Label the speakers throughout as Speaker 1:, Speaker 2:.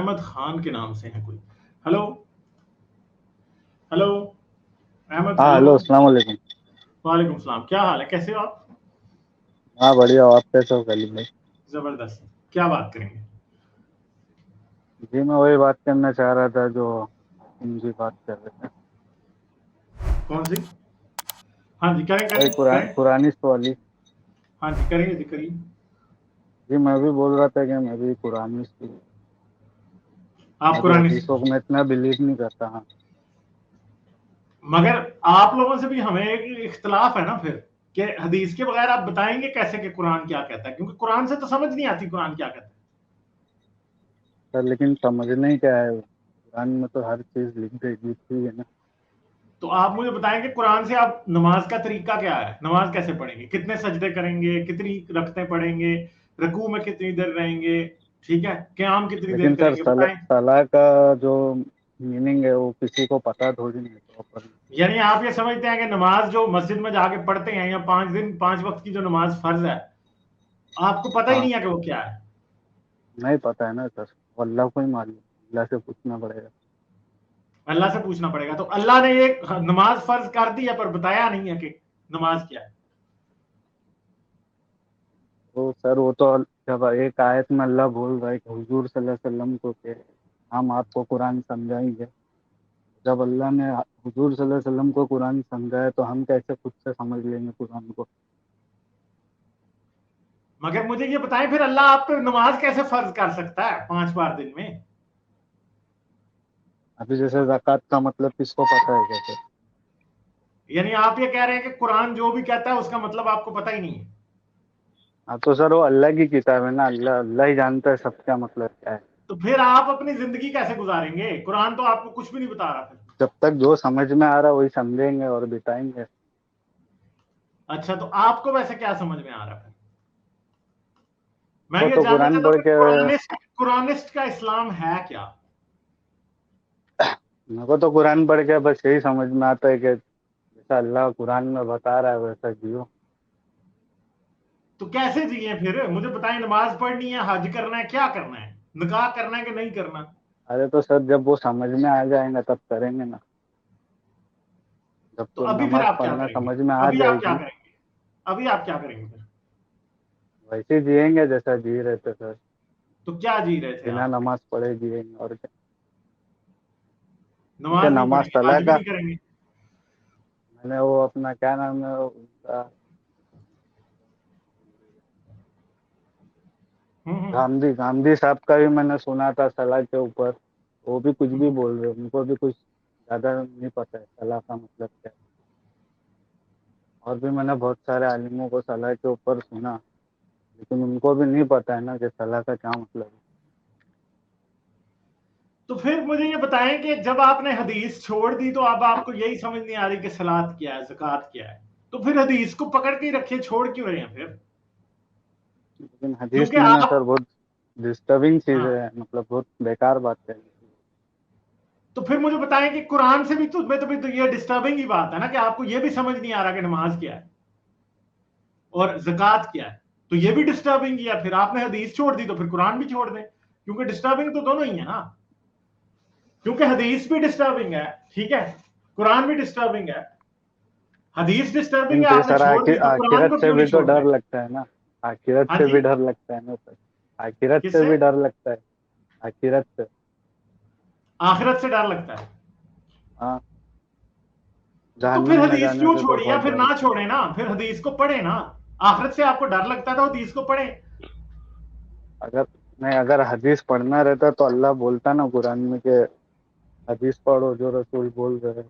Speaker 1: احمد خان کے نام سے ہیں کوئی. Hello hello Ahmed.
Speaker 2: ہاں
Speaker 1: ہلو
Speaker 2: ہلو، السلام علیکم.
Speaker 1: وعلیکم السلام. کیا حال ہے؟ کیسے ہو آپ؟
Speaker 2: ہاں بڑھیا ہو، آپ کیسے ہو کلیم بھائی؟
Speaker 1: زبردست. کیا بات کریں گے؟
Speaker 2: جی میں وہی بات کرنا چاہ رہا تھا جو ان کی بات کر رہے تھے.
Speaker 1: کون سی؟ ہاں جی کریں
Speaker 2: وہی
Speaker 1: کریں کریں.
Speaker 2: قرآنی والی.
Speaker 1: ہاں جی کریے جی کریے.
Speaker 2: جی میں بھی بول رہا تھا کہ میں بھی قرآنی
Speaker 1: آپ
Speaker 2: میں بھی
Speaker 1: قرآن
Speaker 2: حدیثوں کو میں اتنا بلیو نہیں کرتا. ہاں
Speaker 1: مگر آپ لوگوں سے بھی ہمیں ایک اختلاف ہے نا پھر کہ حدیث کے بغیر آپ بتائیں گے کیسے کہ قرآن کیا کہتا ہے، کیونکہ قرآن سے تو سمجھ نہیں آتی قرآن کیا کہتا ہے.
Speaker 2: سر لیکن سمجھنا ہی کیا ہے، قرآن میں تو ہر چیز لکھ دی ہے نا.
Speaker 1: تو آپ مجھے بتائیں کہ قرآن سے آپ نماز کا طریقہ کیا ہے، نماز کیسے پڑھیں گے، کتنے سجدے کریں گے، کتنی رکعتیں پڑھیں گے، رکوع میں کتنی دیر رہیں گے، ٹھیک ہے، قیام کتنی دیر
Speaker 2: لیکن سر
Speaker 1: کریں گے، بتائیں.
Speaker 2: صلاح کا جو میننگ ہے وہ کسی کو پتا تھوڑی نہیں ہے.
Speaker 1: یعنی آپ یہ سمجھتے ہیں کہ نماز جو مسجد میں جا کے پڑھتے ہیں یا 5 وقت کی جو نماز فرض ہے آپ کو پتہ ہی
Speaker 2: ہاں
Speaker 1: نہیں ہے کہ وہ کیا ہے.
Speaker 2: نہیں پتا ہے نا سر، اللہ کو ہی معلوم، اللہ سے پوچھنا پڑے گا.
Speaker 1: اللہ سے پوچھنا پڑے گا. تو اللہ نے ایک نماز فرض کر دی ہے پر بتایا نہیں ہے کہ نماز کیا ہے.
Speaker 2: تو سر وہ تو جب ایک آیت میں اللہ بول رہا ہے کہ حضور صلی اللہ علیہ وسلم کو کہ ہم آپ کو قرآن سمجھائیں گے، جب اللہ نے حضور صلی اللہ علیہ وسلم کو قرآن سمجھایا تو ہم کیسے خود سے سمجھ لیں گے قرآن کو؟
Speaker 1: مگر مجھے یہ بتائیں پھر اللہ آپ پہ نماز کیسے فرض کر سکتا ہے 5 بار دن میں؟
Speaker 2: ابھی جیسے زکوٰۃ کا مطلب کس کو پتہ ہے کیسے؟
Speaker 1: یعنی آپ یہ کہہ رہے ہیں کہ قرآن جو بھی کہتا ہے اس کا مطلب آپ کو پتہ ہی نہیں ہے.
Speaker 2: ہاں تو سر وہ اللہ کی کتاب ہے نا، اللہ ہی جانتا ہے سب کا مطلب کیا ہے.
Speaker 1: تو پھر آپ اپنی زندگی کیسے گزاریں گے؟ قرآن تو آپ کو کچھ بھی نہیں بتا رہا. پھر
Speaker 2: جب تک جو سمجھ میں آ رہا ہے وہی سمجھیں گے اور بتائیں گے.
Speaker 1: اچھا تو آپ کو ویسے کیا سمجھ میں آ رہا ہے؟ میں
Speaker 2: وہ
Speaker 1: یہ
Speaker 2: تو
Speaker 1: جاننا
Speaker 2: قرآن
Speaker 1: چاہتا ہوں
Speaker 2: پڑھ کے
Speaker 1: کہ قرآنسٹ کا اسلام ہے کیا؟
Speaker 2: میرے کو تو قرآن پڑھ کے بس یہی سمجھ میں آتا ہے کہ جیسا اللہ قرآن میں بتا رہا ہے ویسا جیو.
Speaker 1: تو کیسے جیئے پھر؟ مجھے بتائیں. نماز پڑھنی ہے، حج کرنا ہے، کیا کرنا ہے، نکاح کرنا ہے کہ نہیں کرنا؟
Speaker 2: ارے تو سر جب وہ سمجھ میں آ جائیں گا تب کریں گے نا. جب
Speaker 1: تو
Speaker 2: تو
Speaker 1: ابھی پھر
Speaker 2: نماز
Speaker 1: آپ کیا
Speaker 2: پڑھنا
Speaker 1: کریں گے؟
Speaker 2: سمجھ میں آ
Speaker 1: ابھی
Speaker 2: جائے
Speaker 1: آپ کیا
Speaker 2: گی
Speaker 1: کریں گے؟ ابھی آپ کیا کریں گے پھر؟
Speaker 2: ویسے جیئیں گے جیسا جی رہے تھے سر،
Speaker 1: تو کیا جی رہے تھے
Speaker 2: بنا
Speaker 1: آپ؟
Speaker 2: نماز پڑھے جیئیں گے اور کیا. کیونکہ
Speaker 1: نماز نہیں پڑھیں
Speaker 2: نماز
Speaker 1: گے،
Speaker 2: صلاح
Speaker 1: حج بھی
Speaker 2: کا
Speaker 1: نہیں کریں گے.
Speaker 2: میں نے وہ اپنا کیا نام ہے گاندھی صاحب کا بھی میں نے سنا تھا صلاح کے اوپر. وہ بھی کچھ بھی بول رہے، ان کو بھی کچھ زیادہ نہیں پتا ہے صلاح کا مطلب کیا ہے. اور بھی میں نے بہت سارے عالموں کو صلاح کے اوپر سنا، لیکن ان کو بھی نہیں پتا ہے نا کہ صلاح کا کیا مطلب ہے.
Speaker 1: تو پھر مجھے یہ بتائیں کہ جب آپ نے حدیث چھوڑ دی تو اب آپ کو یہی سمجھ نہیں آ رہی کہ صلاۃ کیا ہے، زکوٰۃ کیا ہے، تو پھر حدیث کو پکڑ کے رکھے، چھوڑ کیوں رہے ہیں پھر؟
Speaker 2: لیکن حدیث
Speaker 1: کیونکہ
Speaker 2: میں نا
Speaker 1: آپ
Speaker 2: سر بہت ڈسٹربنگ چیز
Speaker 1: ہاں
Speaker 2: ہے، مطلب بہت بیکار بات ہے.
Speaker 1: تو پھر مجھے بتائیں کہ قرآن سے بھی تو یہ ڈسٹربنگ ہی بات ہے نا کہ آپ کو یہ بھی سمجھ نہیں آ رہا کہ نماز کیا ہے اور زکوٰۃ کیا ہے، تو یہ بھی ڈسٹربنگ ہی ہے. پھر آپ نے حدیث چھوڑ دی تو پھر قرآن بھی چھوڑ دیں، کیونکہ ڈسٹربنگ تو دونوں ہی ہے نا. کیونکہ حدیث بھی ڈسٹربنگ ہے، ٹھیک ہے، قرآن بھی ڈسٹربنگ ہے. حدیث ڈسٹربنگ
Speaker 2: لیکن
Speaker 1: ہے،
Speaker 2: پھر
Speaker 1: آپ نے
Speaker 2: سر
Speaker 1: چھوڑ دی تو قرآن
Speaker 2: آخرت
Speaker 1: کو
Speaker 2: سے
Speaker 1: کیوں
Speaker 2: بھی
Speaker 1: نہیں
Speaker 2: تو
Speaker 1: چھوڑ
Speaker 2: ڈر
Speaker 1: رہے؟
Speaker 2: لگتا ہے نا، آخرت
Speaker 1: ہاں
Speaker 2: سے
Speaker 1: جی،
Speaker 2: بھی ڈر لگتا ہے نا سر، آخرت
Speaker 1: کس
Speaker 2: سے
Speaker 1: سے؟
Speaker 2: بھی ڈر لگتا ہے، آخرت سے.
Speaker 1: آخرت سے ڈر لگتا ہے.
Speaker 2: ہاں
Speaker 1: تو پھر
Speaker 2: جہنم میں
Speaker 1: حدیث
Speaker 2: جانے
Speaker 1: کیوں
Speaker 2: سے تو
Speaker 1: چھوڑی، یا
Speaker 2: بہت
Speaker 1: پھر
Speaker 2: ڈر
Speaker 1: نہ
Speaker 2: لگتا
Speaker 1: چھوڑے نا، پھر حدیث کو پڑھے نا. آخرت سے آپ کو ڈر لگتا ہے تو حدیث کو پڑھے.
Speaker 2: ہے. اگر حدیث پڑھنا رہتا تو اللہ بولتا نا قرآن میں کہ حدیث پڑھو جو رسول بول رہے.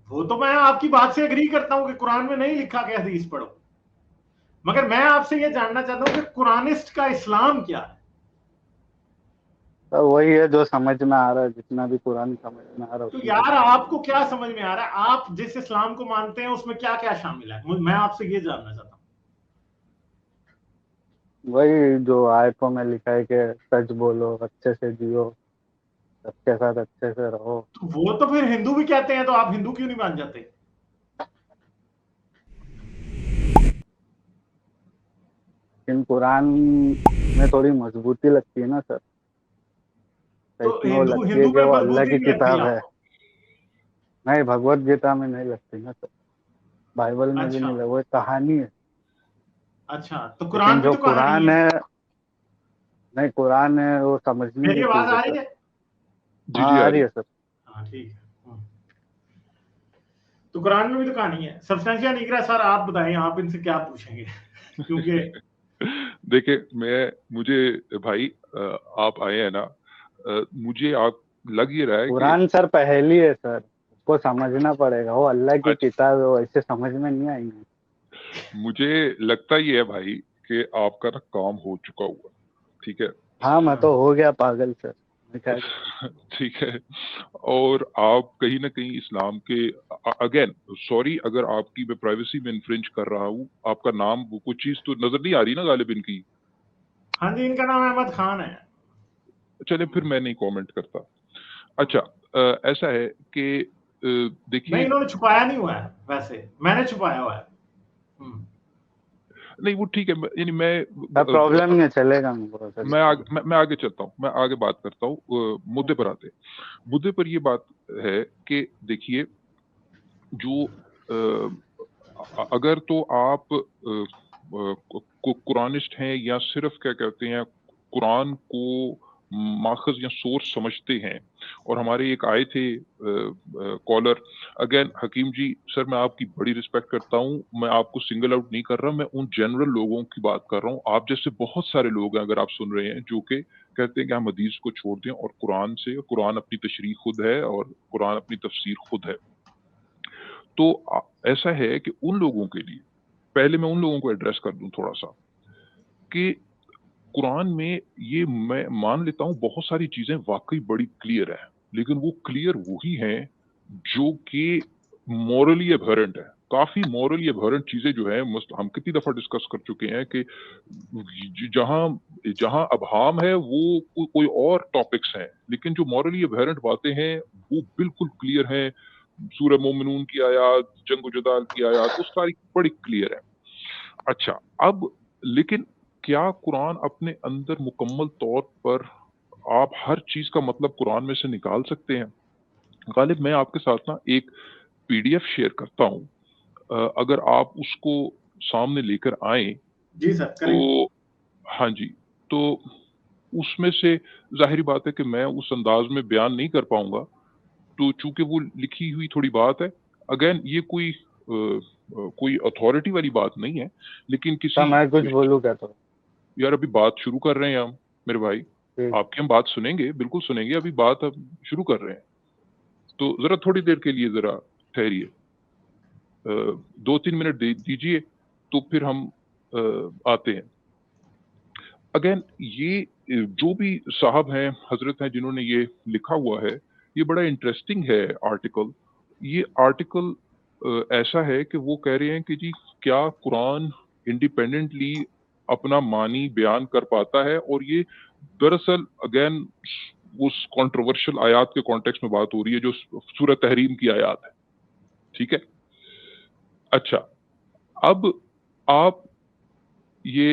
Speaker 1: وہ تو میں آپ کی بات سے اگری کرتا ہوں کہ قرآن میں نہیں لکھا کہ حدیث پڑھو، مگر میں آپ سے یہ جاننا چاہتا ہوں کہ قرآنسٹ کا اسلام کیا ہے؟
Speaker 2: وہی ہے جو سمجھ میں آ رہا ہے، جتنا بھی قرآن سمجھ میں آ رہا ہے
Speaker 1: تو
Speaker 2: اتنا
Speaker 1: یار
Speaker 2: بتا رہا
Speaker 1: آپ کو کیا سمجھ میں آ رہا ہے؟ آپ جس اسلام کو مانتے ہیں اس میں کیا کیا شامل ہے؟ میں آپ سے یہ جاننا چاہتا ہوں.
Speaker 2: ہوں. وہی جو آیتوں میں لکھا ہے کہ سچ بولو، اچھے سے جیو، سب کے ساتھ اچھے سے رہو.
Speaker 1: تو وہ تو پھر ہندو بھی کہتے ہیں، تو آپ ہندو کیوں نہیں مان جاتے؟
Speaker 2: لیکن قرآن میں تھوڑی مضبوطی لگتی ہے نا سر، तो इसमें वो लगती है
Speaker 1: हिंदू
Speaker 2: कि
Speaker 1: में
Speaker 2: वो अल्लाह
Speaker 1: बुद्धि
Speaker 2: की
Speaker 1: नहीं लगती
Speaker 2: किताब है।
Speaker 1: आपको?
Speaker 2: नहीं, भगवत गीता में नहीं लगती ना, तो बाइबल में भी
Speaker 1: अच्छा
Speaker 2: नहीं लग, वो एक कहानी है।
Speaker 1: अच्छा, तो कुरान
Speaker 2: लेकिन
Speaker 1: भी
Speaker 2: जो
Speaker 1: तो कहानी
Speaker 2: कुरान
Speaker 1: है।
Speaker 2: है, नहीं कुरान है वो समझने
Speaker 1: मेरी
Speaker 2: की
Speaker 1: आवाज
Speaker 2: चीज है
Speaker 1: आ
Speaker 2: सर।
Speaker 1: रही है?
Speaker 3: जी
Speaker 2: हाँ
Speaker 3: जी
Speaker 2: आ
Speaker 3: आ
Speaker 2: रही
Speaker 3: रही
Speaker 2: है सर।
Speaker 1: हाँ ठीक है। तो कुरान में भी तो कहानी है। सब्सटेंशिया निगरा सर आप बताएं, आप इनसे क्या पूछेंगे? क्योंकि
Speaker 3: देखिए मुझे भाई आप आए हैं ना, मुझे आप लग ये रहा है कि
Speaker 2: कुरान सर पहेली है सर, उसको समझना पड़ेगा, वो अल्लाह की
Speaker 3: अच्छा,
Speaker 2: किताब है, वो ऐसे समझ में नहीं आएंगे।
Speaker 3: मुझे लगता ये है भाई कि आपका ना काम हो चुका हुआ, ठीक है।
Speaker 2: हाँ मैं तो हो गया पागल सर, मैं क्या
Speaker 3: ठीक है, और आप कहीं ना कहीं इस्लाम के, अगेन सॉरी अगर आपकी मैं प्राइवेसी में इन्फ्रिंज कर रहा हूँ, आपका नाम वो कुछ चीज तो नजर नहीं आ रही ना गालिब इनकी।
Speaker 1: हाँ जी, इनका नाम अहमद खान है।
Speaker 3: चले फिर मैं नहीं कमेंट करता। अच्छा, ऐसा है कि
Speaker 1: नहीं,
Speaker 3: देखिए,
Speaker 1: इन्होंने छुपाया नहीं हुआ है, वैसे मैंने छुपाया हुआ है।
Speaker 3: नहीं वो ठीक है, यानी
Speaker 2: प्रॉब्लम नहीं है, चलेगा मेरे सर।
Speaker 3: मैं आगे चलता हूँ, मैं आगे बात करता हूँ, मुद्दे पर आते हैं। मुद्दे पर ये बात है कि देखिए, जो अगर तो आप कुरानिस्ट हैं या सिर्फ क्या कहते हैं कुरान को माखज या सोर्स समझते हैं, और हमारे एक आए थे कॉलर, अगेन हकीम जी सर मैं आपकी बड़ी रिस्पेक्ट करता हूँ, मैं आपको सिंगल आउट नहीं कर रहा, मैं उन जनरल लोगों की बात कर रहा हूँ, आप जैसे बहुत सारे लोग हैं अगर आप सुन रहे हैं जो कि कहते हैं कि हम हदीस को छोड़ दें और कुरान से, कुरान अपनी तशरीह खुद है और कुरान अपनी तफसीर खुद है। तो ऐसा है कि उन लोगों के लिए, पहले मैं उन लोगों को एड्रेस कर दूं थोड़ा सा, कि कुरान में ये मैं मान लेता हूं बहुत सारी चीजें वाकई बड़ी क्लियर है, लेकिन वो क्लियर वही हैं जो कि मॉरली एबहरेंट है। काफी मॉरली एबहरेंट चीजें जो है, मस्त हम कितनी दफा डिस्कस कर चुके हैं कि जहां जहां अबहाम है वो कोई और टॉपिक्स हैं, लेकिन जो मॉरली एबहरेंट बातें हैं वो बिल्कुल क्लियर हैं। सूरह मोमिनून की आयत, जंग जदाल की आयत, वो सारी बड़ी क्लियर है। अच्छा, अब लेकिन क्या कुरान अपने अंदर मुकम्मल तौर पर आप हर चीज का मतलब कुरान में से निकाल सकते हैं? गालिब मैं आपके साथ ना एक पीडीएफ शेयर करता हूं, अगर आप उसको सामने लेकर आए
Speaker 1: जी सर,
Speaker 3: तो
Speaker 1: करें।
Speaker 3: हाँ जी, तो उसमें से जाहिर बात है कि मैं उस अंदाज में बयान नहीं कर पाऊंगा, तो चूंकि वो लिखी हुई थोड़ी बात है, अगेन ये कोई अथॉरिटी वाली बात नहीं है, लेकिन
Speaker 2: सर
Speaker 3: किसी,
Speaker 2: मैं कुछ बोलूँ क्या? तो
Speaker 3: यार अभी बात शुरू कर रहे हैं हम मेरे भाई,
Speaker 2: ठीक।
Speaker 3: आपकी हम बात सुनेंगे, बिल्कुल सुनेंगे, अभी बात हम शुरू कर रहे हैं, तो जरा थोड़ी देर के लिए जरा ठहरिए, 2-3 मिनट दीजिए, तो फिर हम आते हैं। अगेन ये जो भी साहब हैं, हजरत हैं जिन्होंने ये लिखा हुआ है, ये बड़ा इंटरेस्टिंग है आर्टिकल। ये आर्टिकल ऐसा है कि वो कह रहे हैं कि जी क्या कुरान इंडिपेंडेंटली अपना मानी बयान कर पाता है, और ये दरअसल अगेन उस कंट्रोवर्शियल आयात के कॉन्टेक्स्ट में बात हो रही है जो सूरह तहरीम की आयात है, ठीक है। अच्छा, अब आप ये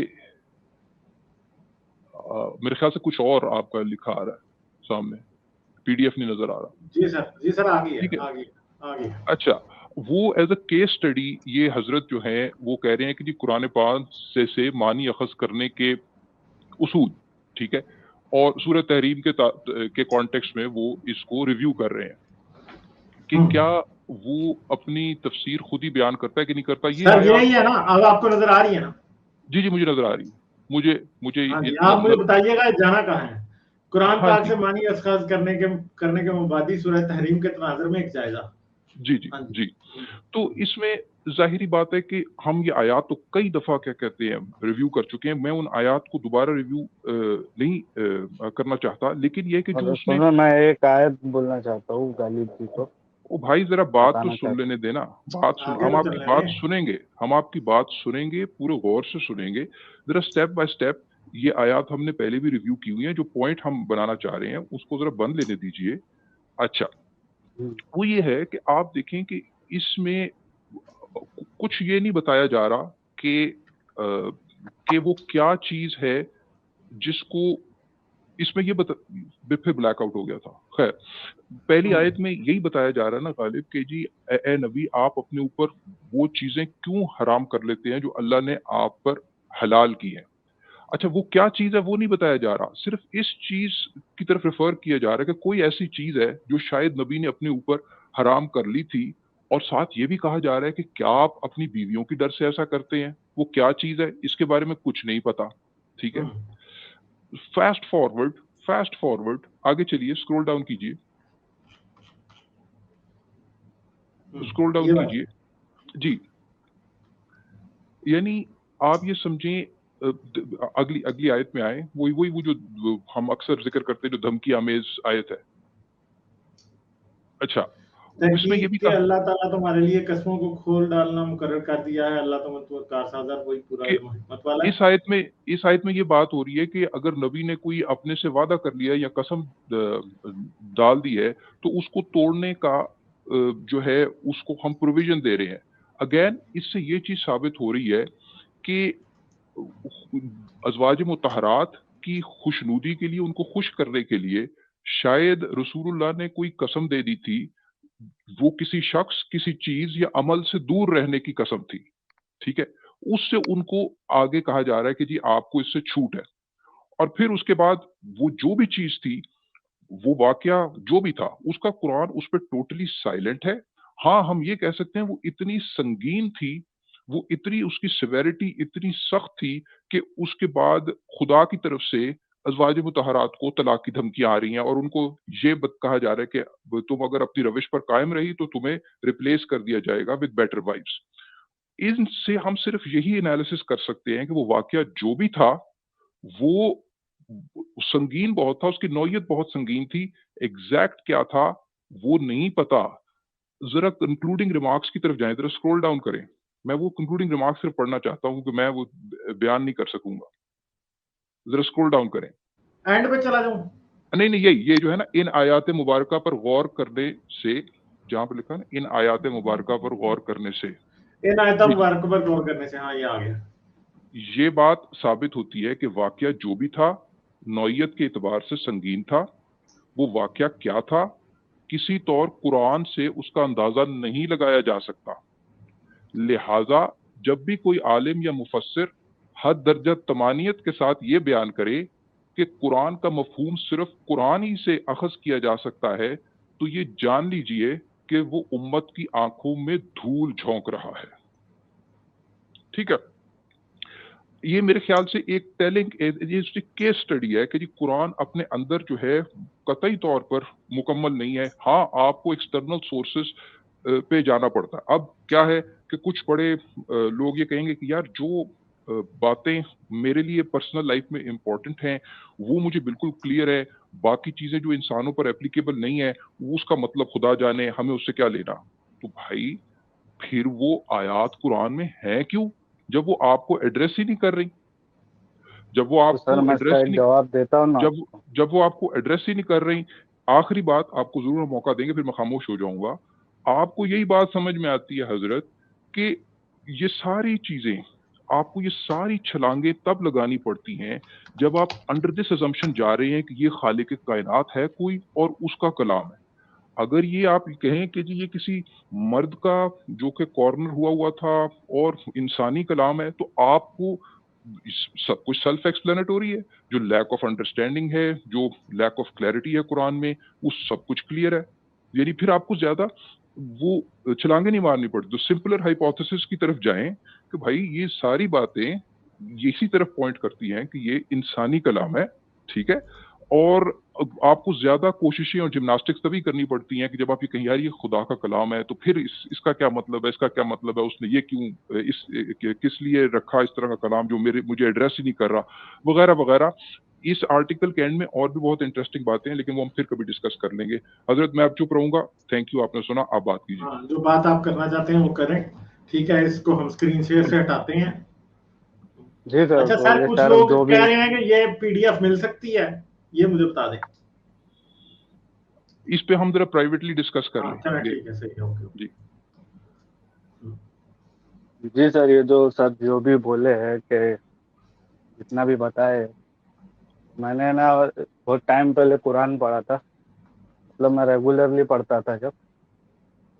Speaker 3: मेरे ख्याल से कुछ और आपका लिखा आ रहा है सामने, पीडीएफ नहीं नजर आ रहा,
Speaker 1: जी सर, आ गई है,
Speaker 3: ठीक है।
Speaker 1: आ गई आ गई है।
Speaker 3: अच्छा, वो एज अ केस स्टडी ये हजरत जो हैं वो कह रहे हैं कि जी कुरान पाक से मानी अखज करने के उसूल, ठीक है, और सूरह तहरीम के कॉन्टेक्स्ट में वो इसको रिव्यू कर रहे हैं कि क्या वो अपनी तफसीर खुद ही बयान करता है कि नहीं करता। ये
Speaker 1: सर
Speaker 3: आयात,
Speaker 1: यही है ना, अब आपको नजर आ रही है ना?
Speaker 3: जी जी मुझे नजर आ रही है, मुझे मुझे
Speaker 1: हाँ जी,
Speaker 3: ये
Speaker 1: आप मुझे बताइएगा जाना कहाँ है। कुरान
Speaker 3: हाँ
Speaker 1: पाक
Speaker 3: जी
Speaker 1: से मानी अखज करने के मुबादी सूरह तहरीम के तनाजर में एक जायजा।
Speaker 3: जी जी
Speaker 1: हाँ जी।
Speaker 3: जी। तो इसमें जाहिरी बात है कि हम ये आयात तो कई दफा क्या कहते हैं रिव्यू कर चुके हैं, मैं उन आयात को दोबारा रिव्यू नहीं करना चाहता, लेकिन ये कि जो
Speaker 2: और
Speaker 3: उसमें,
Speaker 2: सुनो, मैं एक आयत बोलना चाहता हूँ गालिब जी को,
Speaker 3: ओ भाई जरा बात तो
Speaker 2: बताना
Speaker 3: सुन
Speaker 2: चाहता
Speaker 3: लेने देना, बात सुन,
Speaker 1: आगे
Speaker 3: हम
Speaker 1: तो
Speaker 3: आपकी
Speaker 1: चलने
Speaker 3: बात
Speaker 1: दें।
Speaker 3: सुनेंगे, हम आपकी बात सुनेंगे, पूरे गौर से सुनेंगे, जरा स्टेप बाय स्टेप। ये आयात हमने पहले भी रिव्यू की हुई है, जो पॉइंट हम बनाना चाह रहे हैं उसको जरा बंद लेने दीजिए। अच्छा,
Speaker 2: हूँ।
Speaker 3: वो ये है कि आप देखें कि इसमें कुछ ये नहीं बताया जा रहा कि वो क्या चीज है जिसको इसमें ये फिर ब्लैक आउट हो गया था। खैर, पहली आयत में यही बताया जा रहा है ना गालिब कि जी ए नबी, आप अपने ऊपर वो चीजें क्यों हराम कर लेते हैं जो अल्लाह ने आप पर हलाल की है। अच्छा, वो क्या चीज है वो नहीं बताया जा रहा, सिर्फ इस चीज की तरफ रेफर किया जा रहा है कि कोई ऐसी चीज है जो शायद नबी ने अपने ऊपर हराम कर ली थी, और साथ ये भी कहा जा रहा है कि क्या आप अपनी बीवियों की डर से ऐसा करते हैं। वो क्या चीज है इसके बारे में कुछ नहीं पता। ठीक है, फास्ट फॉरवर्ड आगे चलिए, स्क्रॉल डाउन कीजिए, स्क्रॉल डाउन कीजिए जी। यानी आप ये समझें, अगली आयत में आए, वही वो जो हम अक्सर जिक्र करते हैं, जो धमकी आमेज आयत है। अच्छा, उसमें ये भी
Speaker 1: कि अल्लाह ताला तुम्हारे लिए कसमों को खोल डालना मुकर्रर कर दिया है, अल्लाह तो कारसाज़, वही पूरा हिम्मत वाला है।
Speaker 3: इस आयत में ये बात हो रही है कि अगर नबी ने कोई अपने से वादा कर लिया या कसम डाल दी है तो उसको तोड़ने का जो है उसको हम प्रोविजन दे रहे हैं। अगेन इससे ये चीज साबित हो रही है कि अज़वाज मुतहरात की खुशनुदी के लिए, उनको खुश करने के लिए शायद रसूलुल्लाह ने कोई कसम दे दी थी, वो किसी शख्स, किसी चीज या अमल से दूर रहने की कसम थी। ठीक है, उससे उनको आगे कहा जा रहा है कि जी आपको इससे छूट है। और फिर उसके बाद वो जो भी चीज थी, वो वाकया जो भी था, उसका कुरान उस पर टोटली साइलेंट है। हाँ, हम ये कह सकते हैं वो इतनी संगीन थी, वो इतनी, उसकी सिवेरिटी इतनी सख्त थी कि उसके बाद खुदा की तरफ से अज़वाज मुतहरात को तलाक की धमकियां आ रही हैं, और उनको ये कहा जा रहा है कि तुम अगर अपनी रविश पर कायम रही तो तुम्हें रिप्लेस कर दिया जाएगा विद बेटर वाइफ्स। इनसे हम सिर्फ यही एनालिसिस कर सकते हैं कि वो वाकया जो भी था वो संगीन बहुत था, उसकी नौयत बहुत संगीन थी। एग्जैक्ट क्या था वो नहीं पता। जरा कंक्लूडिंग रिमार्क्स की तरफ जाएं, जरा स्क्रॉल डाउन करें। मैं वो कंक्लूडिंग रिमार्क्स सिर्फ पढ़ना चाहता हूं कि मैं वो बयान नहीं कर सकूंगा। जरा स्क्रॉल डाउन करें,
Speaker 1: एंड पे चला जाऊं।
Speaker 3: नहीं नहीं, ये जो है ना, इन आयात मुबारका पर गौर करने से, जहां पर लिखा है ना इन आयात मुबारका पर गौर करने से,
Speaker 1: इन आयत मुबारक पर गौर करने से, हाँ ये आ गया।
Speaker 3: ये बात साबित होती है कि वाकया जो भी था नौयत के एतबार से संगीन था। वो वाकया क्या था किसी तौर कुरान से उसका अंदाजा नहीं लगाया जा सकता। लिहाजा जब भी कोई आलिम या मुफस्सिर हद दर्जा तमानियत के साथ ये बयान करे कि कुरान का मफहूम सिर्फ कुरान ही से अखज़ किया जा सकता है, तो ये जान लीजिए कि वो उम्मत की आंखों में धूल झोंक रहा है। ठीक है, ये मेरे ख्याल से एक टेलिंग केस स्टडी है कि जी कुरान अपने अंदर जो है कतई तौर पर मुकम्मल नहीं है। हाँ, आपको एक्सटर्नल सोर्सेस पे जाना पड़ता है। अब क्या है कि कुछ बड़े लोग ये कहेंगे कि यार जो बातें मेरे लिए पर्सनल लाइफ में इम्पोर्टेंट हैं वो मुझे बिल्कुल क्लियर है, बाकी चीजें जो इंसानों पर एप्लीकेबल नहीं है वो उसका मतलब खुदा जाने, हमें उससे क्या लेना। तो भाई फिर वो आयात कुरान में है क्यों जब वो आपको एड्रेस ही नहीं कर रही, जब वो
Speaker 2: तो सर
Speaker 3: आपको
Speaker 2: मैं
Speaker 3: एड्रेस
Speaker 2: इसका
Speaker 3: ही
Speaker 2: एक
Speaker 3: नहीं,
Speaker 2: जवाब देता हूँ ना
Speaker 3: जब
Speaker 2: आपको।
Speaker 3: जब वो आपको एड्रेस ही नहीं कर रही। आखिरी बात आपको जरूर मौका देंगे, फिर मैं खामोश हो जाऊंगा। आपको यही बात समझ में आती है हजरत कि ये सारी चीजें, आपको ये सारी छलांगे तब लगानी पड़ती हैं जब आप अंडर दिस अजम्पशन जा रहे हैं कि ये खालिक कायनात है कोई और उसका कलाम है। अगर ये आप कहें कि जी ये किसी मर्द का जो कि कॉर्नर हुआ हुआ था और इंसानी कलाम है, तो आपको सब कुछ सेल्फ एक्सप्लेनेटरी है। जो लैक ऑफ अंडरस्टैंडिंग है, जो लैक ऑफ क्लैरिटी है कुरान में, वो सब कुछ क्लियर है। यानी फिर आपको ज्यादा वो छलांगे नहीं मारनी पड़ती। तो सिंपलर हाइपोथेसिस की तरफ जाएं कि भाई ये सारी बातें इसी तरफ पॉइंट करती हैं कि ये इंसानी कलाम है। ठीक है, और आपको ज्यादा कोशिशें और जिम्नास्टिक्स तभी करनी पड़ती हैं कि जब आप ये कहें यार ये खुदा का कलाम है, तो फिर इसका क्या मतलब है, इसका क्या मतलब है, उसने ये क्यों किस लिए रखा इस तरह का कलाम जो मुझे एड्रेस ही नहीं कर रहा, वगैरह वगैरह। इस आर्टिकल के एंड में और भी बहुत इंटरेस्टिंग बातें हैं, लेकिन वो हम फिर कभी डिस्कस कर लेंगे। हजरत मैं अब चुप रहूंगा। थैंक यू, आपने सुना, आप बात कीजिए।
Speaker 1: हाँ, जो बात आप करना चाहते हैं वो करें। ठीक है, इसको हम स्क्रीन शेयर से हटाते हैं।
Speaker 2: जी सर,
Speaker 1: अच्छा
Speaker 2: तो
Speaker 1: सर,
Speaker 2: ये
Speaker 1: कुछ
Speaker 2: सर
Speaker 1: लोग
Speaker 2: जो भी
Speaker 1: कह रहे हैं कि ये पीडीएफ मिल सकती है, ये मुझे बता दें।
Speaker 3: इस पे हम जरा प्राइवेटली डिस्कस कर
Speaker 1: हाँ चलो
Speaker 3: लेंगे
Speaker 1: ठीक है, सही है, ओके
Speaker 3: जी।
Speaker 2: जी सर, ये जो सर जो भी बोले हैं कि जितना भी बताए میں نے نا بہت ٹائم پہلے قرآن پڑھا تھا، مطلب میں ریگولرلی پڑھتا تھا جب،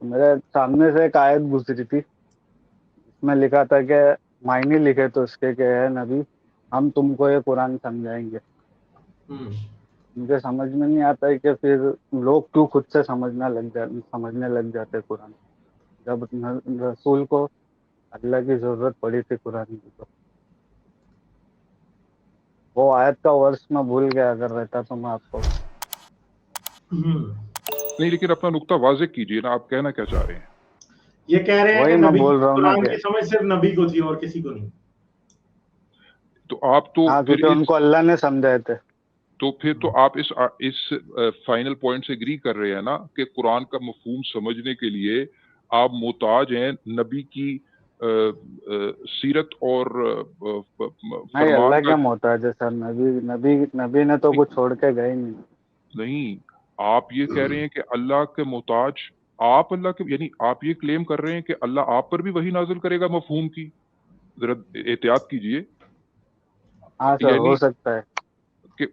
Speaker 2: میرے سامنے سے ایک آیت گزری تھی، اس میں لکھا تھا کہ معنی لکھے تو اس کے کہ ہے نبی ہم تم کو یہ قرآن سمجھائیں گے. مجھے سمجھ میں نہیں آتا ہے کہ پھر لوگ کیوں خود سے سمجھنے لگ جاتے قرآن، جب رسول کو اللہ کی ضرورت پڑی تھی قرآن کی. تو وہ آیت کا ورس میں بھول گیا، اگر رہتا تو میں آپ کو
Speaker 3: نہیں، لیکن اپنا نقطہ واضح کیجیے نا، آپ کہنا کیا چاہ رہے ہیں؟
Speaker 1: یہ کہہ رہے ہیں
Speaker 2: وہی
Speaker 1: کہ
Speaker 2: میں
Speaker 1: نبی
Speaker 2: بول رہا ہوں نا
Speaker 1: قرآن
Speaker 2: کہ
Speaker 1: کی سمجھ صرف نبی کو تھی اور کسی کو نہیں.
Speaker 3: تو آپ تو
Speaker 2: ہاں،
Speaker 3: پھر
Speaker 2: کیونکہ ان
Speaker 3: اس
Speaker 2: کو اللہ نے سمجھائے تھے.
Speaker 3: تو آپ اس فائنل پوائنٹ سے اگری کر رہے ہیں نا کہ قرآن کا مفہوم سمجھنے کے لیے آپ محتاج ہیں نبی کی سیرت اور
Speaker 2: نہیں،
Speaker 3: فرمان
Speaker 2: اللہ
Speaker 3: کا.
Speaker 2: کیا محتاج ہے سر، نبی نے تو کچھ چھوڑ کے گئے نہیں.
Speaker 3: نہیں، آپ یہ کہہ رہے ہیں کہ اللہ کے محتاج آپ اللہ کے، یعنی آپ یہ کلیم کر رہے ہیں کہ اللہ آپ پر بھی وہی نازل کرے گا مفہوم کی. ذرا احتیاط کیجئے.
Speaker 2: ہاں سر،
Speaker 3: یعنی
Speaker 2: ہو سکتا ہے.
Speaker 3: کہ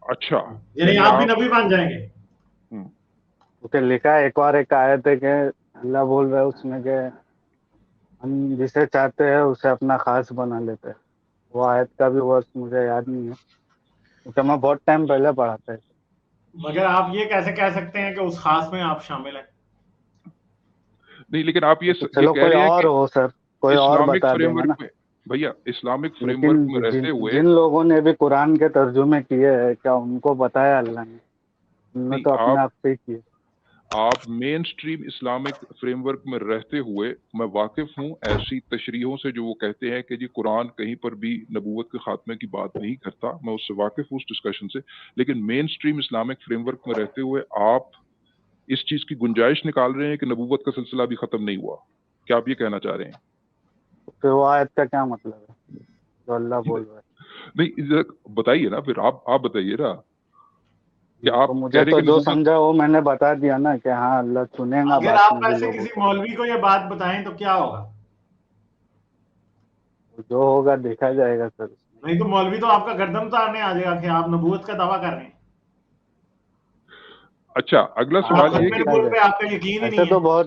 Speaker 3: اچھا،
Speaker 1: یعنی آپ بھی نبی بن جائیں گے.
Speaker 2: کیونکہ لکھا ہے ایک آیت ہے کہ اللہ بول رہا ہے اس میں کہ ہم جسے چاہتے ہیں اسے اپنا خاص بنا لیتے ہیں. وہ آیت کا بھی ورس مجھے یاد نہیں ہے کیونکہ میں بہت ٹائم پہلے پڑھا تھا.
Speaker 1: مگر آپ یہ کیسے کہہ سکتے ہیں کہ اس خاص میں آپ شامل ہیں؟
Speaker 3: نہیں، لیکن آپ یہ
Speaker 2: چلو
Speaker 3: کہہ
Speaker 2: کوئی
Speaker 3: رہے ہیں
Speaker 2: اور
Speaker 3: کہ
Speaker 2: ہو سر، کوئی اور
Speaker 3: اسلامک
Speaker 2: بتا
Speaker 3: فریم
Speaker 2: دیں گے نا.
Speaker 3: ورک میں، بھیا اسلامک فریم
Speaker 2: لیکن
Speaker 3: ورک میں رہتے ہوئے
Speaker 2: جن لوگوں نے بھی قرآن کے ترجمے کیے ہیں، کیا ان کو بتایا اللہ نے؟ ان نے
Speaker 3: نہیں،
Speaker 2: تو اپنے آپ سے ہی کیے.
Speaker 3: آپ مین سٹریم اسلامک فریم ورک میں رہتے ہوئے میں واقف ہوں ایسی تشریحوں سے جو وہ کہتے ہیں کہ جی قرآن کہیں پر بھی نبوت کے خاتمے کی بات نہیں کرتا. میں اس سے واقف ہوں اس ڈسکشن سے. لیکن مین سٹریم اسلامک فریم ورک میں رہتے ہوئے آپ اس چیز کی گنجائش نکال رہے ہیں کہ نبوت کا سلسلہ بھی ختم نہیں ہوا. کیا آپ یہ کہنا چاہ رہے ہیں؟
Speaker 2: پھر وہ آیت کا کیا مطلب ہے جو اللہ بول رہا ہے؟
Speaker 3: نہیں، بتائیے نا، پھر آپ بتائیے نا کہ
Speaker 2: تو
Speaker 3: آپ کہہ
Speaker 2: مجھے
Speaker 3: رہے
Speaker 2: تو
Speaker 3: کہ
Speaker 2: جو
Speaker 3: نبوت.
Speaker 2: سمجھا وہ میں نے بتا دیا نا کہ ہاں اللہ چنے گا
Speaker 1: اگر
Speaker 2: بعد
Speaker 1: آپ
Speaker 2: میں بھی
Speaker 1: ایسے
Speaker 2: لوگوں
Speaker 1: کسی
Speaker 2: کو.
Speaker 1: مولوی کو یہ بات بتائیں تو کیا ہوگا؟
Speaker 2: جو ہوگا دیکھا جائے گا سر.
Speaker 1: نہیں تو مولوی تو آپ کا گردن اتارنے آ جائے گا کہ آپ نبوت کا دعویٰ کر رہے ہیں.
Speaker 3: اچھا، اگلا
Speaker 2: ہاں
Speaker 3: سوال
Speaker 2: سر،
Speaker 3: یہ
Speaker 1: ختم
Speaker 3: کہ
Speaker 2: دیکھا
Speaker 1: نبوت
Speaker 2: جائے
Speaker 1: پہ
Speaker 2: گا.
Speaker 1: آپ کا یقین ہی
Speaker 2: ایسے
Speaker 1: نہیں
Speaker 2: تو
Speaker 1: ہے.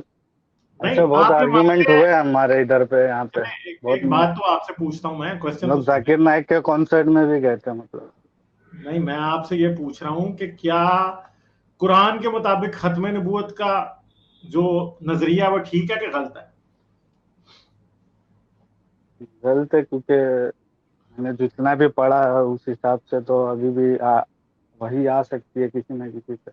Speaker 1: نہیں،
Speaker 2: بہت
Speaker 1: آپ جو
Speaker 2: آرگیومنٹ
Speaker 1: مانتے ہیں.
Speaker 2: ہوئے ہمارے ادھر پہ یہاں پہ بہت.
Speaker 1: ایک بات تو آپ سے پوچھتا ہوں، میں
Speaker 2: ہم
Speaker 1: کوشچن
Speaker 2: لوگ
Speaker 1: تو سن لیں.
Speaker 2: ذاکر نائک کے کانسرٹ میں بھی گئے تھے. مطلب
Speaker 1: نہیں، میں آپ سے یہ پوچھ رہا ہوں کہ کیا قرآن کے مطابق ختم نبوت کا جو نظریہ وہ ٹھیک ہے کہ غلط ہے؟
Speaker 2: غلط ہے، کیونکہ میں نے جتنا بھی پڑھا ہے اس حساب سے تو ابھی بھی وہی آ سکتی ہے کسی نہ کسی سے.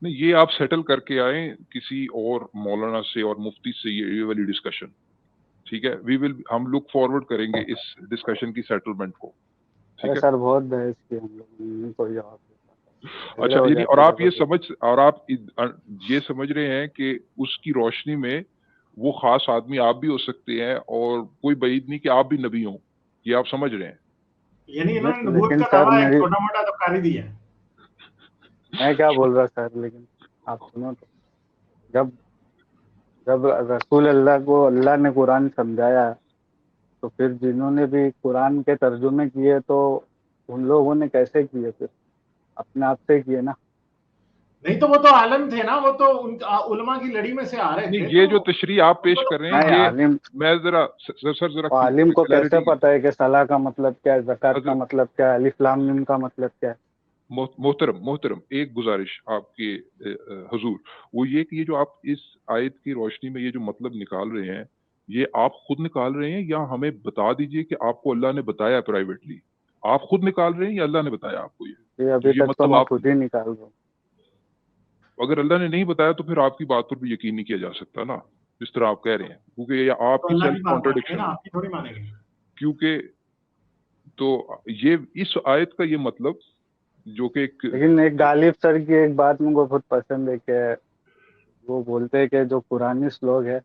Speaker 3: نہیں، یہ آپ سیٹل کر کے آئیں کسی اور مولانا سے اور مفتی سے یہ والی ڈسکشن. ٹھیک ہے، ہم لک فارورڈ کریں گے اس ڈسکشن کی سیٹلمنٹ کو.
Speaker 2: ارے
Speaker 3: ٹھیک ہے،
Speaker 2: سر بہت بحث کی ہم لوگ نے، کوئی جواب نہیں.
Speaker 3: اچھا.
Speaker 2: ہو
Speaker 3: یعنی اور
Speaker 2: جاتی
Speaker 3: آپ
Speaker 2: زبردست.
Speaker 3: یہ سمجھ رہے ہیں کہ اس کی روشنی میں وہ خاص آدمی آپ بھی ہو سکتے ہیں اور کوئی بعید نہیں کہ آپ بھی نبی ہوں. یہ آپ سمجھ رہے ہیں؟
Speaker 1: یعنی انہوں نے نبوت
Speaker 2: لیکن
Speaker 1: کا
Speaker 2: سر
Speaker 1: دعویٰ ایک
Speaker 2: میری،
Speaker 1: چھوٹا موٹا تو کر ہی دیا ہے.
Speaker 2: میں کیا بول رہا سر، لیکن آپ سنو تو. جب رسول اللہ کو اللہ نے قرآن سمجھایا تو پھر جنہوں نے بھی قرآن کے ترجمے کیے تو ان لوگوں نے کیسے کیے؟ پھر اپنے آپ سے کیے نا.
Speaker 1: نہیں تو وہ تو عالم تھے نا، وہ تو علماء کی لڑی میں سے آ رہے
Speaker 3: نہیں،
Speaker 1: تھے.
Speaker 3: یہ
Speaker 1: تو
Speaker 3: جو تشریح آپ
Speaker 1: ان کو
Speaker 3: پیش
Speaker 1: تو
Speaker 3: کر رہے
Speaker 2: نہیں
Speaker 3: ہیں، یہ
Speaker 2: عالم،
Speaker 3: میں ذرا سر
Speaker 2: عالم کو کیسے
Speaker 3: کلیئرٹی.
Speaker 2: پتہ ہے کہ صلاح کا مطلب کیا ہے، زکوٰۃ کا
Speaker 3: حضرت
Speaker 2: مطلب کیا ہے، الف لام میم کا مطلب کیا ہے؟
Speaker 3: محترم ایک گزارش آپ کے حضور، وہ یہ کہ یہ جو آپ اس آیت کی روشنی میں یہ جو مطلب نکال رہے ہیں، یہ آپ خود نکال رہے ہیں یا ہمیں بتا دیجئے کہ آپ کو اللہ نے بتایا پرائیویٹلی؟ آپ خود نکال رہے ہیں یا اللہ نے بتایا آپ کو؟
Speaker 2: یہ ابھی
Speaker 3: یہ
Speaker 2: تک تو
Speaker 3: مطلب
Speaker 2: میں
Speaker 3: آپ،
Speaker 2: خود ہی نکال رہا ہوں.
Speaker 3: اگر اللہ نے نہیں بتایا تو پھر آپ کی بات پر بھی یقین نہیں کیا جا سکتا نا، جس طرح آپ کہہ رہے ہیں، کیونکہ یہ آپ
Speaker 1: تو
Speaker 3: کی
Speaker 1: اللہ
Speaker 3: سیلف
Speaker 1: کی بات مانیں گے نا،
Speaker 3: کانٹرڈکشن ہے.
Speaker 1: آپ کی تھوڑی مانیں گے.
Speaker 3: کیونکہ تو یہ اس آیت کا یہ مطلب جو کہ ایک
Speaker 2: لیکن ایک غالب سر کی ایک بات مجھ کو بہت پسند ہے کہ وہ بولتے ہیں کہ جو قرآنی لوگ ہے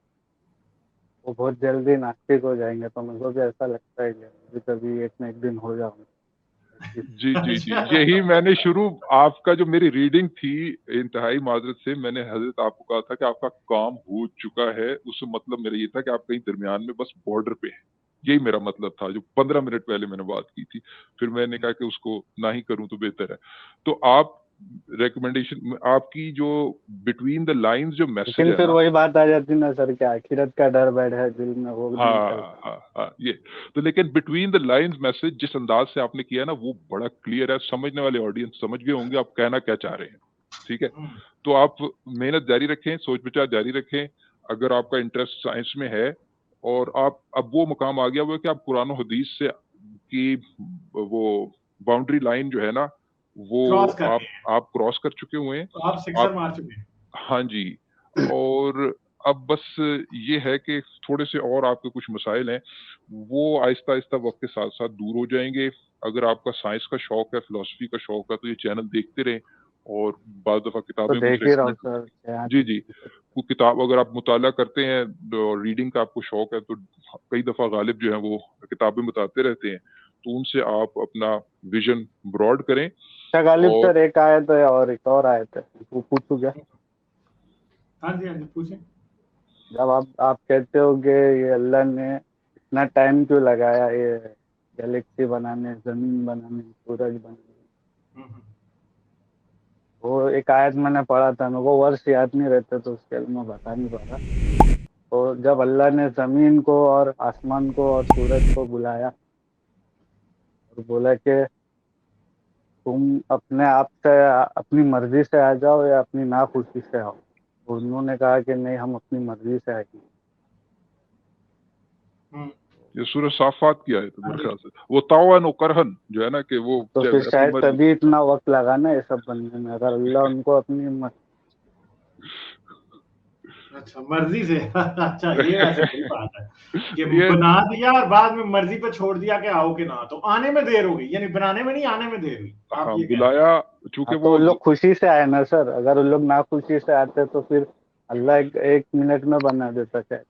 Speaker 2: وہ بہت جلدی ناستک ہو جائیں گے. تو مجھ کو بھی ایسا لگتا ہے کہ کبھی ایک نہ ایک دن ہو جاؤں.
Speaker 3: جی یہی میں نے شروع، آپ کا جو میری ریڈنگ تھی انتہائی معذرت سے، میں نے حضرت آپ کو کہا تھا کہ آپ کا کام ہو چکا ہے. اس سے مطلب میرا یہ تھا کہ آپ کہیں درمیان میں بس بارڈر پہ ہیں. यही मेरा मतलब था, जो 15 मिनट पहले मैंने बात की थी। फिर मैंने कहा कि उसको ना ही करूं तो बेहतर है। तो आप रिकमेंडेशन आपकी जो बिटवीन द लाइंस जो मैसेज
Speaker 2: लेकिन
Speaker 3: है
Speaker 2: फिर
Speaker 3: ना,
Speaker 2: वही बात आ जाती ना सर कि आखिरत का डर बैठ है दिल में, वो नहीं चलता।
Speaker 3: हाँ, ये तो लेकिन बिटवीन द लाइंस मैसेज जिस अंदाज से आपने किया ना, वो बड़ा क्लियर है, समझने वाले ऑडियंस समझ गए होंगे आप कहना क्या चाह रहे हैं। ठीक है, तो आप मेहनत जारी रखें, सोच विचार जारी रखें। अगर आपका इंटरेस्ट साइंस में है और आप अब वो मुकाम आ गया हुआ है कि आप कुरान और हदीस से की वो बाउंड्री लाइन जो है ना, वो
Speaker 1: क्रॉस कर रहे हैं,
Speaker 3: आप क्रॉस कर चुके हुए हैं।
Speaker 1: तो आप सिक्सर
Speaker 3: आप
Speaker 1: मार चुके हैं।
Speaker 3: हाँ जी, और अब बस ये है कि थोड़े से और आपके कुछ मसाइल हैं, वो आहिस्ता-आहिस्ता वक़्त के साथ-साथ दूर हो जाएँगे। अगर आपका साइंस का शौक है, फ़िलॉसफ़ी का शौक है, तो ये चैनल देखते रहें और बाद दफ़ा
Speaker 2: तो
Speaker 3: किताबें मुझे
Speaker 2: देख ही रहा हूँ
Speaker 3: रिकमेंड
Speaker 2: सर यहाँ
Speaker 3: जी, जी। कोई किताब अगर आप मुताला करते हैं और रीडिंग का आपको शौक है, तो कई दफ़ा गालिब जो हैं वो किताबें बताते रहते हैं, तो उनसे आप अपना विज़न ब्रॉड करें।
Speaker 2: अच्छा गालिब
Speaker 3: और
Speaker 2: सर, एक आयत है और एक और आयत है, वो पूछूं क्या?
Speaker 1: हाँ जी, पूछें।
Speaker 2: जब आप कहते हो कि ये अल्लाह ने इतना टाइम क्यों लगाया ये गैलेक्सी बनाने, जमीन बनाने, सूरज बनाने, वो एक आयत मैंने पढ़ा था, मेरे को वर्ष याद नहीं रहते तो उसके लिए मैं बता नहीं पा रहा। तो जब अल्लाह ने जमीन को और आसमान को और सूरज को बुलाया और बोला कि तुम अपने आप से अपनी मर्जी से आ जाओ या अपनी नाखुशी से आओ, उन्होंने कहा कि नहीं, हम अपनी मर्जी से आएंगे।
Speaker 3: ये सूरह साफ़ात की आयत है मेरे ख्याल से। वो तावन व करहन जो है ना कि वो
Speaker 2: तो फिर
Speaker 3: अपनी
Speaker 2: शायद
Speaker 3: मर्ज़ी
Speaker 2: तभी इतना वक्त लगा ना ये सब बनने में, अगर अल्लाह उनको अपनी
Speaker 1: अच्छा, मर्जी से अच्छा, ये वैसे बड़ी बात है कि
Speaker 3: ये
Speaker 1: बना दिया और बाद में मर्जी पे छोड़ दिया कि आओ कि ना, तो आने में देर हो गई, यानी बनाने में नहीं, आने में देर हुई, आप
Speaker 3: हाँ,
Speaker 1: ये कह रहे हैं।
Speaker 3: बुलाया चूँकि
Speaker 2: तो
Speaker 3: वो
Speaker 2: उन लोग खुशी से आए ना सर, अगर उन लोग ना खुशी से आते तो फिर अल्लाह एक मिनट में बना देता शायद।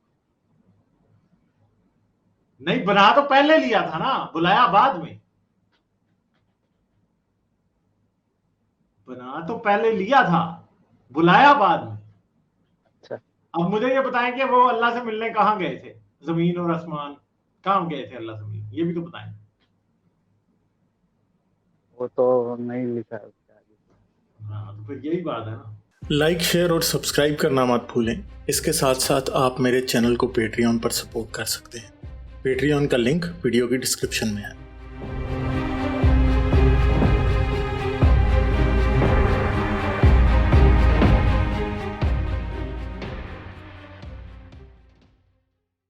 Speaker 1: नहीं, बना तो पहले लिया था ना, बुलाया बाद में। बना तो पहले लिया था, बुलाया बाद में।
Speaker 2: अच्छा,
Speaker 1: अब मुझे ये बताएं कि वो अल्लाह से मिलने कहाँ गए थे, जमीन और आसमान कहाँ गए थे अल्लाह से मिलने, ये भी तो बताएं।
Speaker 2: वो तो नहीं लिखा है उसके आगे।
Speaker 1: हाँ, तो फिर यही बात है ना।
Speaker 4: लाइक, शेयर और सब्सक्राइब करना मत भूलें। इसके साथ साथ आप मेरे चैनल को पेट्रियन पर सपोर्ट कर सकते हैं। पेट्रियन का लिंक वीडियो की डिस्क्रिप्शन में है।